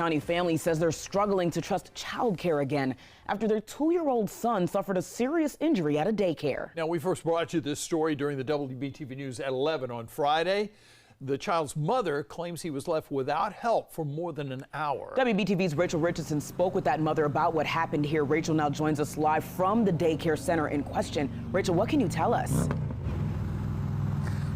County family says they're struggling to trust childcare again after their 2-year-old son suffered a serious injury at a daycare. Now, we first brought you this story during the WBTV News at 11 on Friday. The child's mother claims he was left without help for more than an hour. WBTV's Rachel Richardson spoke with that mother about what happened here. Rachel now joins us live from the daycare center in question. Rachel, what can you tell us?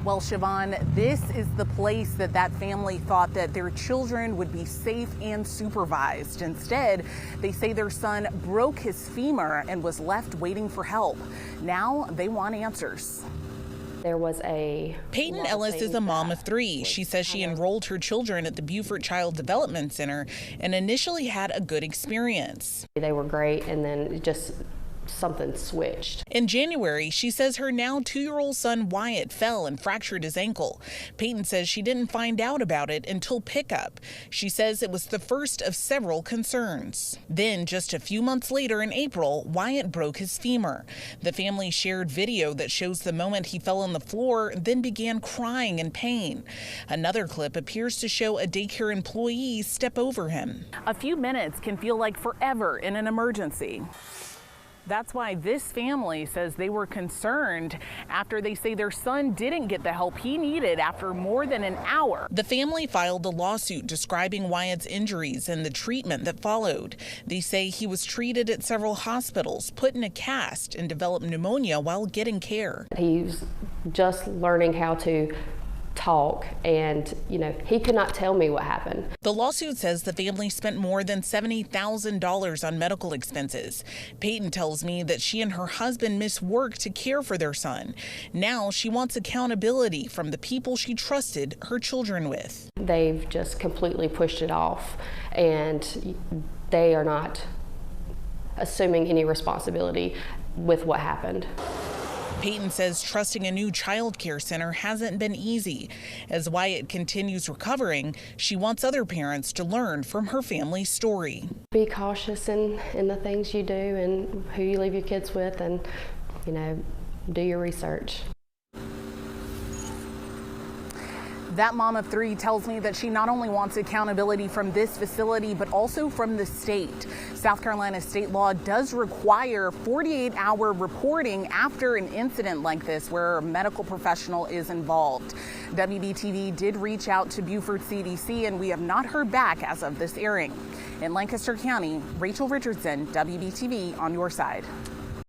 Well, Siobhan, this is the place that family thought that their children would be safe and supervised. Instead, they say their son broke his femur and was left waiting for help. Now they want answers. There was Peyton Ellis is a mom of 3. She says she enrolled her children at the Beaufort Child Development Center and initially had a good experience. They were great, and then just something switched. In January, she says her now 2-year-old son Wyatt fell and fractured his ankle. Peyton says she didn't find out about it until pickup. She says it was the first of several concerns. Then just a few months later in April, Wyatt broke his femur. The family shared video that shows the moment he fell on the floor, then began crying in pain. Another clip appears to show a daycare employee step over him. A few minutes can feel like forever in an emergency. That's why this family says they were concerned after they say their son didn't get the help he needed after more than an hour. The family filed a lawsuit describing Wyatt's injuries and the treatment that followed. They say he was treated at several hospitals, put in a cast, and developed pneumonia while getting care. He's just learning how to talk, and he could not tell me what happened. The lawsuit says the family spent more than $70,000 on medical expenses. Peyton tells me that she and her husband miss work to care for their son. Now she wants accountability from the people she trusted her children with. They've just completely pushed it off, and they are not assuming any responsibility with what happened. Peyton says trusting a new child care center hasn't been easy. As Wyatt continues recovering, she wants other parents to learn from her family's story. Be cautious in the things you do and who you leave your kids with, and do your research. That mom of 3 tells me that she not only wants accountability from this facility, but also from the state. South Carolina state law does require 48-hour reporting after an incident like this where a medical professional is involved. WBTV did reach out to Beaufort CDC, and we have not heard back as of this airing. In Lancaster County, Rachel Richardson, WBTV on your side.